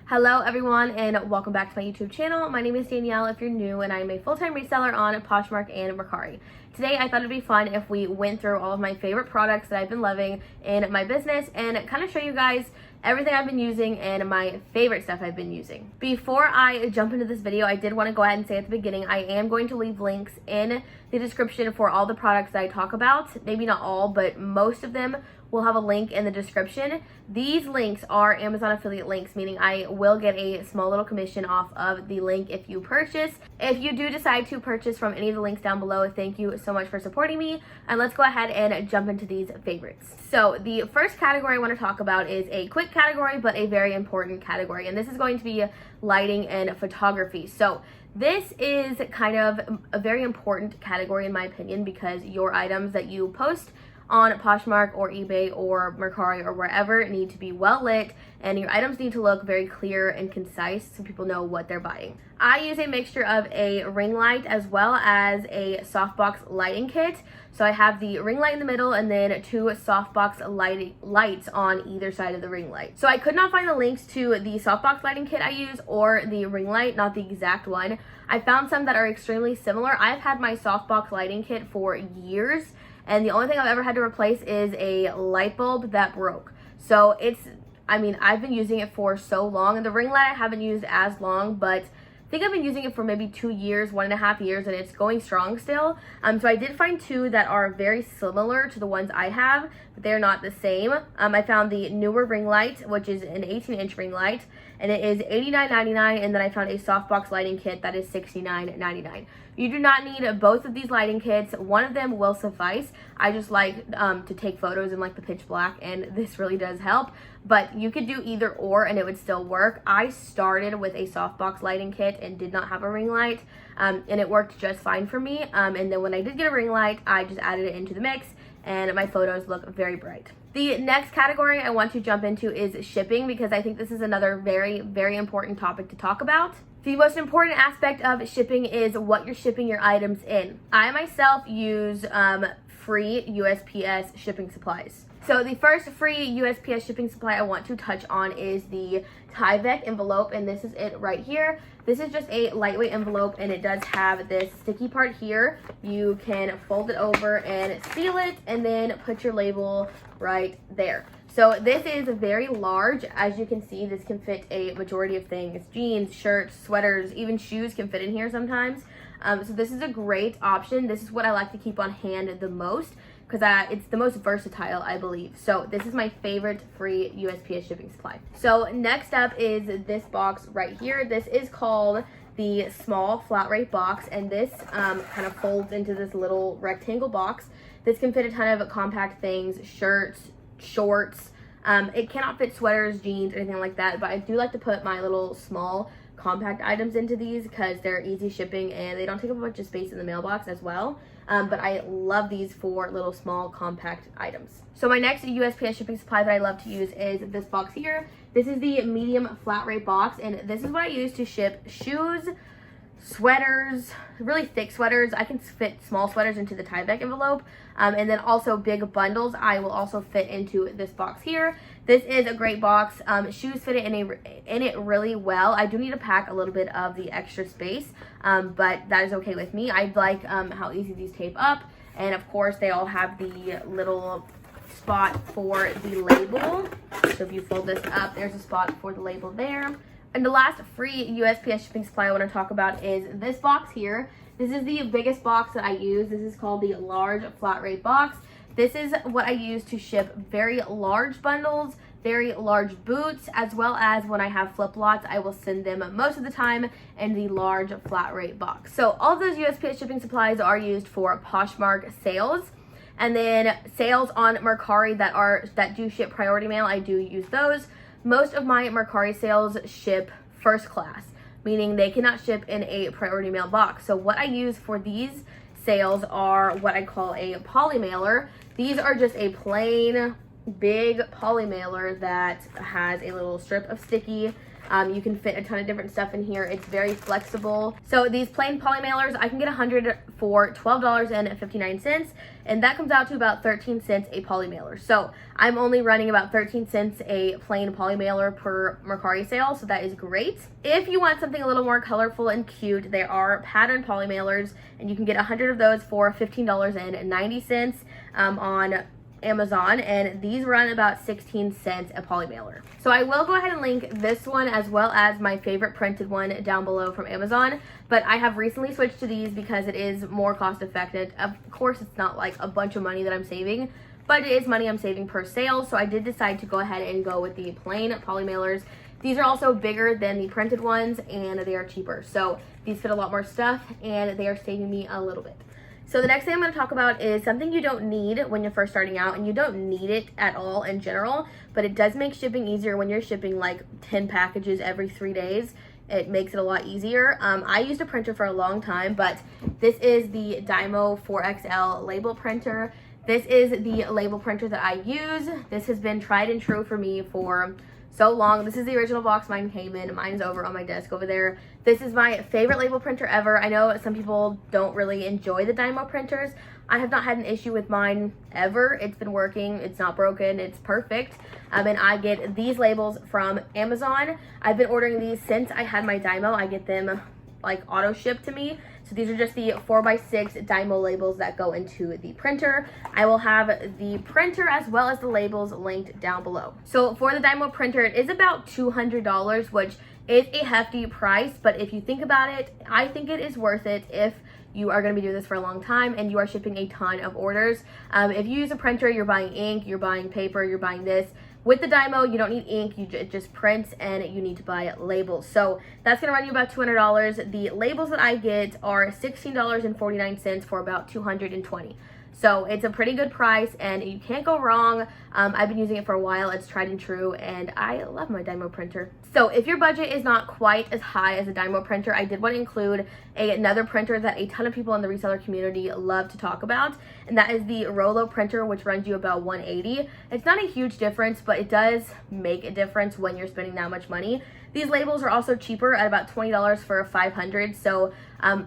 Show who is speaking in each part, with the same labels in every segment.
Speaker 1: Hello everyone and welcome back to my YouTube channel. My name is Danielle if you're new, and I'm a full-time reseller on Poshmark and Mercari. Today I thought it'd be fun if we went through all of my favorite products that I've been loving in my business and kind of show you guys everything I've been using and my favorite stuff I've been using. Before I jump into this video, I did want to go ahead and say at the beginning, I am going to leave links in the description for all the products that I talk about. Maybe not all, but most of them will have a link in the description. These links are Amazon affiliate links, meaning I will get a small little commission off of the link if you purchase. If you do decide to purchase from any of the links down below, thank you so much for supporting me. And let's go ahead and jump into these favorites. So the first category I want to talk about is a quick category, but a very important category. And this is going to be lighting and photography. So this is kind of a very important category in my opinion, because your items that you post on Poshmark or eBay or Mercari or wherever need to be well lit, and your items need to look very clear and concise so people know what they're buying. I use a mixture of a ring light as well as a softbox lighting kit. So I have the ring light in the middle and then two softbox lights on either side of the ring light. So I could not find the links to the softbox lighting kit I use or the ring light, not the exact one. I found some that are extremely similar. I've had my softbox lighting kit for years, and the only thing I've ever had to replace is a light bulb that broke. So I've been using it for so long, and the ring light I haven't used as long, but I think I've been using it for maybe 2 years, 1.5 years, and it's going strong still. So I did find two that are very similar to the ones I have, but they're not the same. I found the newer ring light, which is an 18-inch ring light, and it is $89.99, and then I found a softbox lighting kit that is $69.99. You do not need both of these lighting kits. One of them will suffice. I just like to take photos in like the pitch black, and this really does help. But you could do either or and it would still work. I started with a softbox lighting kit and did not have a ring light, and it worked just fine for me. And then when I did get a ring light, I just added it into the mix, and my photos look very bright. The next category I want to jump into is shipping, because I think this is another very, very important topic to talk about. The most important aspect of shipping is what you're shipping your items in. I myself use free USPS shipping supplies. So the first free USPS shipping supply I want to touch on is the Tyvek envelope, and this is it right here. This is just a lightweight envelope, and it does have this sticky part here. You can fold it over and seal it, and then put your label right there. So this is very large. As you can see, this can fit a majority of things. Jeans, shirts, sweaters, even shoes can fit in here sometimes. So this is a great option. This is what I like to keep on hand the most, because it's the most versatile, I believe. So this is my favorite free USPS shipping supply. So next up is this box right here. This is called the small flat rate box, and this kind of folds into this little rectangle box. This can fit a ton of compact things, shirts, shorts. It cannot fit sweaters, jeans, anything like that, but I do like to put my little small compact items into these because they're easy shipping and they don't take up a bunch of space in the mailbox as well. But I love these for little small compact items. So my next USPS shipping supply that I love to use is this box here. This is the medium flat rate box, and this is what I use to ship shoes, sweaters, really thick sweaters. I can fit small sweaters into the Tyvek envelope, and then also big bundles I will also fit into this box here. This is a great box. Shoes fit in it really well. I do need to pack a little bit of the extra space, but that is okay with me. I like how easy these tape up, and of course they all have the little spot for the label. So if you fold this up, there's a spot for the label there. And the last free USPS shipping supply I want to talk about is this box here. This is the biggest box that I use. This is called the large flat rate box. This is what I use to ship very large bundles, very large boots, as well as when I have flip-flops, I will send them most of the time in the large flat rate box. So all of those USPS shipping supplies are used for Poshmark sales. And then sales on Mercari that do ship priority mail, I do use those. Most of my Mercari sales ship first class, meaning they cannot ship in a priority mail box. So what I use for these sales are what I call a poly mailer. These are just a plain big poly mailer that has a little strip of sticky You can fit a ton of different stuff in here. It's very flexible. So these plain poly mailers, I can get 100 for $12.59, and that comes out to about 13 cents a poly mailer. So I'm only running about 13 cents a plain poly mailer per Mercari sale, so that is great. If you want something a little more colorful and cute, there are pattern poly mailers, and you can get 100 of those for $15.90 on Amazon, and these run about 16 cents a poly mailer. So I will go ahead and link this one as well as my favorite printed one down below from Amazon, but I have recently switched to these because it is more cost effective. Of course, it's not like a bunch of money that I'm saving, but it is money I'm saving per sale, so I did decide to go ahead and go with the plain poly mailers. These are also bigger than the printed ones, and they are cheaper, so these fit a lot more stuff and they are saving me a little bit. So the next thing I'm going to talk about is something you don't need when you're first starting out, and you don't need it at all in general, but it does make shipping easier when you're shipping like 10 packages every 3 days. It makes it a lot easier. I used a printer for a long time, but this is the Dymo 4XL label printer. This is the label printer that I use. This has been tried and true for me for so long. This is the original box mine came in. Mine's over on my desk over there. This is my favorite label printer ever. I know some people don't really enjoy the Dymo printers. I have not had an issue with mine ever. It's been working. It's not broken. It's perfect. And I get these labels from Amazon. I've been ordering these since I had my Dymo. I get them like auto shipped to me. So these are just the 4x6 Dymo labels that go into the printer. I will have the printer as well as the labels linked down below. So for the Dymo printer, it is about $200, which is a hefty price, but if you think about it, I think it is worth it if you are going to be doing this for a long time and you are shipping a ton of orders. If you use a printer, you're buying ink, you're buying paper, you're buying this. With the Dymo, you don't need ink, it just prints, and you need to buy labels. So that's going to run you about $200. The labels that I get are $16.49 for about $220. So it's a pretty good price, and you can't go wrong. I've been using it for a while. It's tried and true, and I love my Dymo printer. So if your budget is not quite as high as a Dymo printer, I did want to include another printer that a ton of people in the reseller community love to talk about, and that is the Rollo printer, which runs you about $180. It's not a huge difference, but it does make a difference when you're spending that much money. These labels are also cheaper at about $20 for 500. So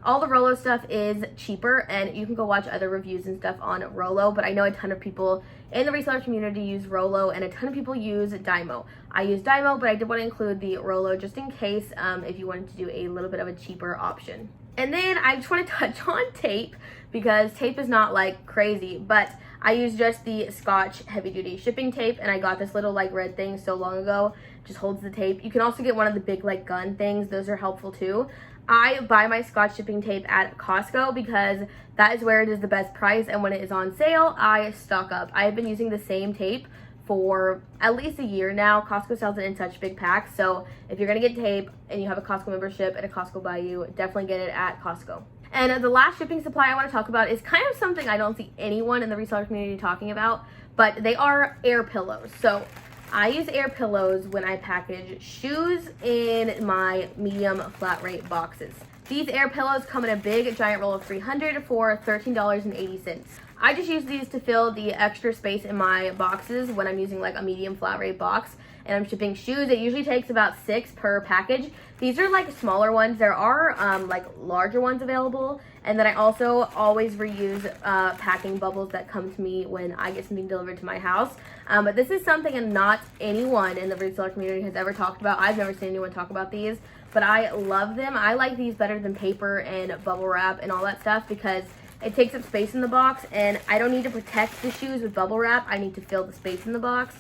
Speaker 1: all the Rollo stuff is cheaper, and you can go watch other reviews and stuff on Rollo, but I know a ton of people in the reseller community use Rollo, and a ton of people use Dymo. I use Dymo, but I did want to include the Rollo just in case if you wanted to do a little bit of a cheaper option. And then I just want to touch on tape, because tape is not like crazy, but I use just the Scotch heavy duty shipping tape, and I got this little like red thing so long ago, just holds the tape. You can also get one of the big like gun things. Those are helpful too. I buy my Scotch shipping tape at Costco because that is where it is the best price, and when it is on sale, I stock up. I have been using the same tape for at least a year now. Costco sells it in such big packs, so if you're gonna get tape and you have a Costco membership at a Costco Bayou, definitely get it at Costco. And the last shipping supply I want to talk about is kind of something I don't see anyone in the reseller community talking about, but they are air pillows. So I use air pillows when I package shoes in my medium flat rate boxes. These air pillows come in a big giant roll of 300 for $13.80. I just use these to fill the extra space in my boxes when I'm using like a medium flat rate box and I'm shipping shoes. It usually takes about 6 per package. These are like smaller ones. There are like larger ones available. And then I also always reuse packing bubbles that come to me when I get something delivered to my house. But this is something not anyone in the reseller community has ever talked about. I've never seen anyone talk about these, but I love them. I like these better than paper and bubble wrap and all that stuff because it takes up space in the box, and I don't need to protect the shoes with bubble wrap. I need to fill the space in the box.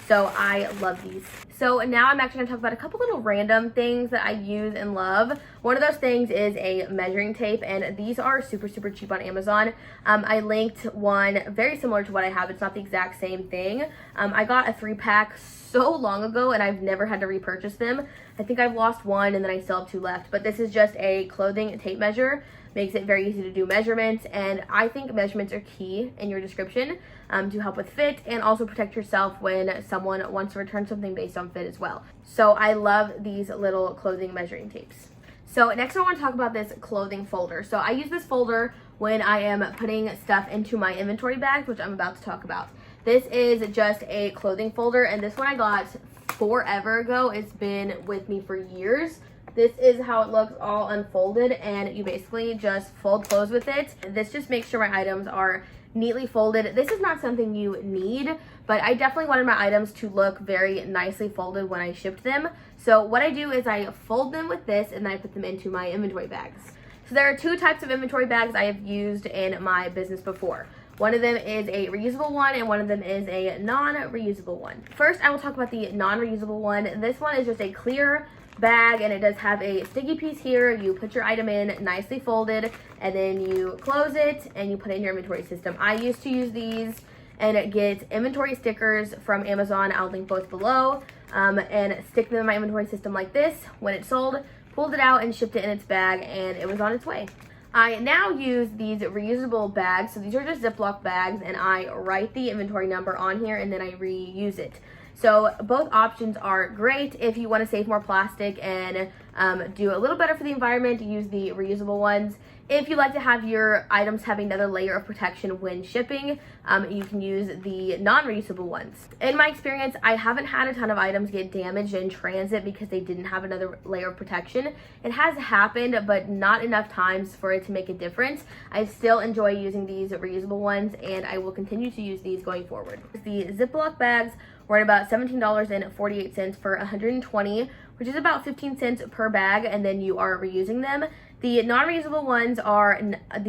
Speaker 1: So I love these. So now I'm actually gonna talk about a couple little random things that I use and love. One of those things is a measuring tape, and these are super cheap on Amazon. I linked one very similar to what I have. It's not the exact same thing. I got a 3-pack so long ago, and I've never had to repurchase them. I think I've lost one, and then I still have 2 left. But this is just a clothing tape measure. Makes it very easy to do measurements, and I think measurements are key in your description to help with fit and also protect yourself when someone wants to return something based on fit as well. So I love these little clothing measuring tapes. So next I want to talk about this clothing folder. So I use this folder when I am putting stuff into my inventory bags, which I'm about to talk about. This is just a clothing folder, and this one I got forever ago. It's been with me for years. This is how it looks all unfolded, and you basically just fold clothes with it. This just makes sure my items are neatly folded. This is not something you need, but I definitely wanted my items to look very nicely folded when I shipped them. So what I do is I fold them with this and then I put them into my inventory bags. So there are two types of inventory bags I have used in my business before. One of them is a reusable one and one of them is a non-reusable one. First, I will talk about the non-reusable one. This one is just a clear bag and it does have a sticky piece here. You put your item in nicely folded and then you close it and you put it in your inventory system. I used to use these and get inventory stickers from Amazon. I'll link both below, and stick them in my inventory system like this. When it sold, pulled it out and shipped it in its bag, and it was on its way. I now use these reusable bags. So these are just Ziploc bags, and I write the inventory number on here and then I reuse it. So both options are great. If you want to save more plastic and do a little better for the environment, use the reusable ones. If you like to have your items have another layer of protection when shipping, you can use the non-reusable ones. In my experience, I haven't had a ton of items get damaged in transit because they didn't have another layer of protection. It has happened, but not enough times for it to make a difference. I still enjoy using these reusable ones, and I will continue to use these going forward. The Ziploc bags were at about $17.48 for 120, which is about 15 cents per bag, and then you are reusing them. The non-reusable ones are,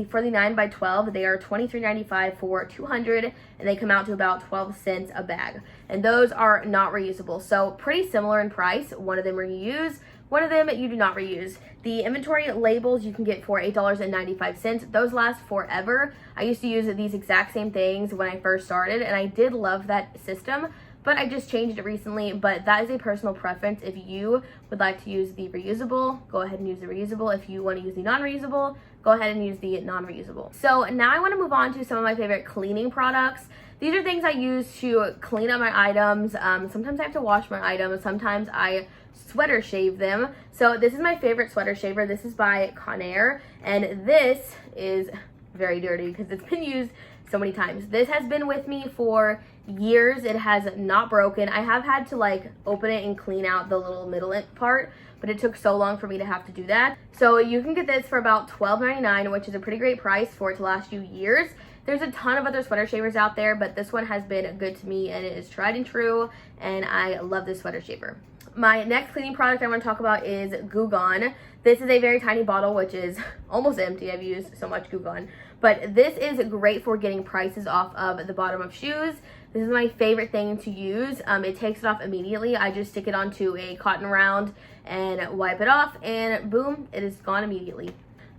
Speaker 1: for the 9x12, they are $23.95 for 200, and they come out to about 12 cents a bag. And those are not reusable, so pretty similar in price. One of them reuse, one of them you do not reuse. The inventory labels you can get for $8.95. Those last forever. I used to use these exact same things when I first started, and I did love that system, but I just changed it recently. But that is a personal preference. If you would like to use the reusable, go ahead and use the reusable. If you want to use the non-reusable, go ahead and use the non-reusable. So now I want to move on to some of my favorite cleaning products. These are things I use to clean up my items. Sometimes I have to wash my items. Sometimes I sweater shave them. So this is my favorite sweater shaver. This is by Conair, and this is very dirty because it's been used so many times. This has been with me for years. It has not broken. I have had to like open it and clean out the little middle part, but it took so long for me to have to do that. So you can get this for about $12.99, which is a pretty great price for it to last you years. There's a ton of other sweater shavers out there, but this one has been good to me and it is tried and true, and I love this sweater shaver. My next cleaning product I want to talk about is Goo Gone. This is a very tiny bottle, which is almost empty. I've used so much Goo Gone. But this is great for getting prices off of the bottom of shoes. This is my favorite thing to use. It takes it off immediately. I just stick it onto a cotton round and wipe it off, and boom, it is gone immediately.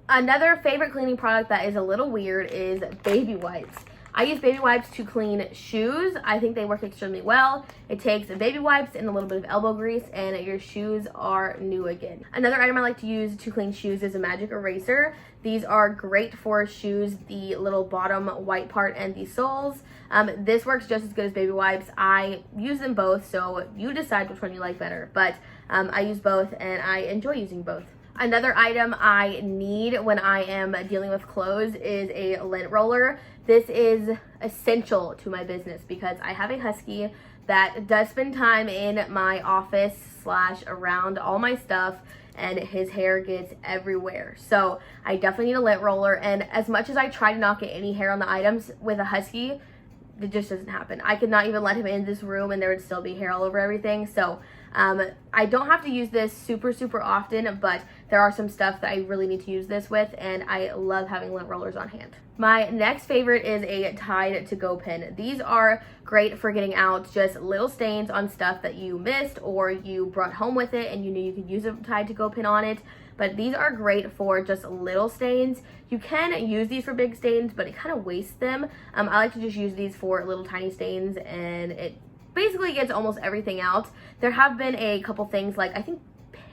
Speaker 1: Another favorite cleaning product that is a little weird is baby wipes. I use baby wipes to clean shoes. I think they work extremely well. It takes baby wipes and a little bit of elbow grease and your shoes are new again. Another item I like to use to clean shoes is a magic eraser. These are great for shoes, the little bottom white part and the soles. This works just as good as baby wipes. I use them both, so you decide which one you like better. But I use both and I enjoy using both. Another item I need when I am dealing with clothes is a lint roller. This is essential to my business because I have a husky that does spend time in my office / around all my stuff, and his hair gets everywhere. So I definitely need a lint roller, and as much as I try to not get any hair on the items with a husky, it just doesn't happen. I could not even let him in this room and there would still be hair all over everything. So I don't have to use this super often, but there are some stuff that I really need to use this with, and I love having lint rollers on hand. My next favorite is a Tide to Go pen. These are great for getting out just little stains on stuff that you missed or you brought home with it and you knew you could use a Tide to Go pen on it. But these are great for just little stains. You can use these for big stains, but it kind of wastes them. I like to just use these for little tiny stains, and it basically gets almost everything out. There have been a couple things, like I think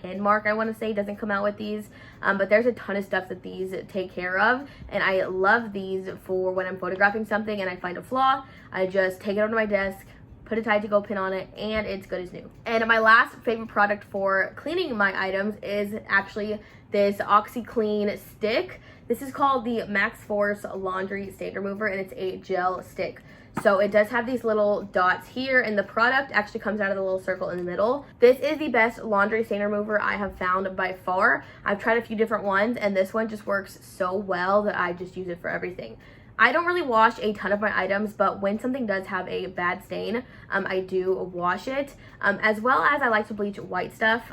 Speaker 1: Penmark, I want to say, doesn't come out with these, but there's a ton of stuff that these take care of, and I love these for when I'm photographing something and I find a flaw. I just take it onto my desk, put a Tide to Go pin on it, and it's good as new. And my last favorite product for cleaning my items is actually this OxyClean stick. This is called the Max Force Laundry Stain Remover, and it's a gel stick. So it does have these little dots here, and the product actually comes out of the little circle in the middle. This is the best laundry stain remover I have found by far. I've tried a few different ones, and this one just works so well that I just use it for everything. I don't really wash a ton of my items, but when something does have a bad stain, I do wash it, as well as I like to bleach white stuff.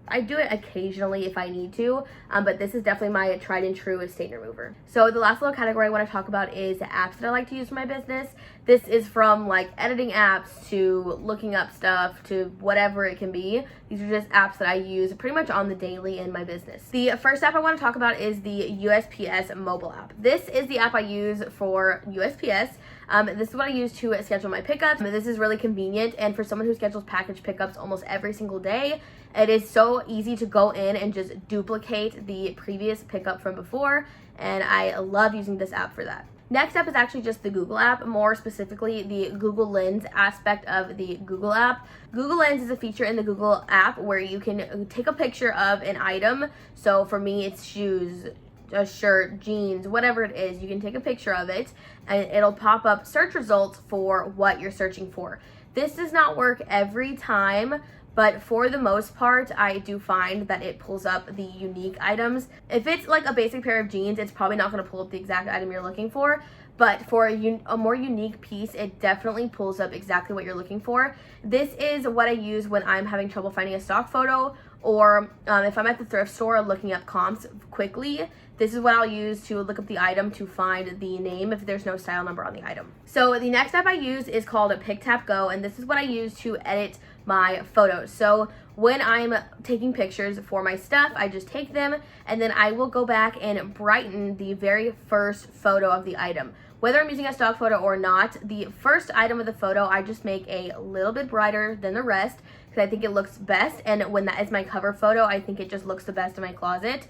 Speaker 1: I do it occasionally if I need to, but this is definitely my tried and true stain remover. So the last little category I want to talk about is the apps that I like to use for my business. This is from like editing apps to looking up stuff to whatever it can be. These are just apps that I use pretty much on the daily in my business. The first app I want to talk about is the USPS mobile app. This is the app I use for USPS. This is what I use to schedule my pickups. This is really convenient, and for someone who schedules package pickups almost every single day, it is so easy to go in and just duplicate the previous pickup from before, and I love using this app for that. Next up is actually just the Google app, more specifically the Google Lens aspect of the Google app. Google Lens is a feature in the Google app where you can take a picture of an item. So for me, it's shoes, a shirt, jeans, whatever it is. You can take a picture of it and it'll pop up search results for what you're searching for. This does not work every time, but for the most part, I do find that it pulls up the unique items. If it's like a basic pair of jeans, it's probably not going to pull up the exact item you're looking for. But for a more unique piece, it definitely pulls up exactly what you're looking for. This is what I use when I'm having trouble finding a stock photo, or if I'm at the thrift store looking up comps quickly. This is what I'll use to look up the item to find the name if there's no style number on the item. So the next app I use is called Pick Tap Go, and this is what I use to edit my photos. So when I'm taking pictures for my stuff, I just take them and then I will go back and brighten the very first photo of the item. Whether I'm using a stock photo or not, the first item of the photo I just make a little bit brighter than the rest because I think it looks best, and when that is my cover photo, I think it just looks the best in my closet.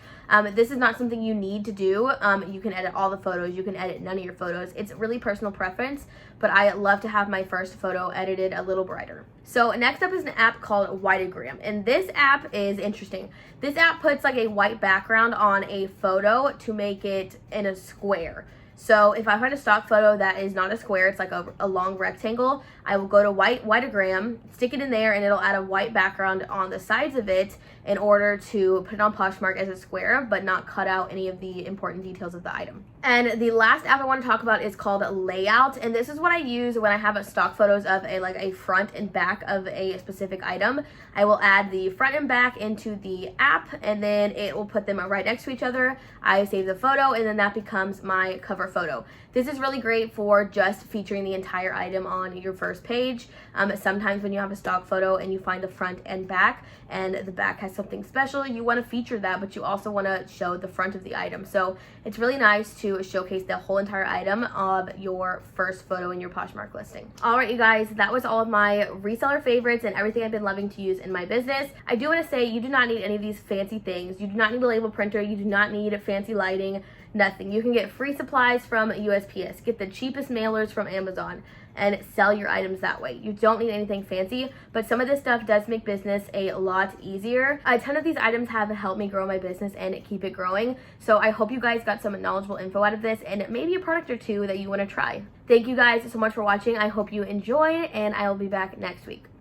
Speaker 1: This is not something you need to do. You can edit all the photos, you can edit none of your photos. It's really personal preference, but I love to have my first photo edited a little brighter. So next up is an app called Whiteogram, and this app is interesting. This app puts like a white background on a photo to make it in a square. So if I find a stock photo that is not a square, it's like a long rectangle, I will go to Whiteogram, stick it in there, and it'll add a white background on the sides of it in order to put it on Poshmark as a square, but not cut out any of the important details of the item. And the last app I want to talk about is called Layout, and this is what I use when I have a stock photos of a front and back of a specific item. I will add the front and back into the app, and then it will put them right next to each other. I save the photo, and then that becomes my cover photo. This is really great for just featuring the entire item on your first page. Sometimes when you have a stock photo and you find the front and back, and the back has something special, you want to feature that, but you also want to show the front of the item. So it's really nice to showcase the whole entire item of your first photo in your Poshmark listing. All right, you guys, that was all of my reseller favorites and everything I've been loving to use in my business. I do want to say you do not need any of these fancy things. You do not need a label printer. You do not need fancy lighting. Nothing. You can get free supplies from USPS, get the cheapest mailers from Amazon, and sell your items that way. You don't need anything fancy, but some of this stuff does make business a lot easier. A ton of these items have helped me grow my business and keep it growing, so I hope you guys got some knowledgeable info out of this and maybe a product or two that you want to try. Thank you guys so much for watching. I hope you enjoyed, and I will be back next week.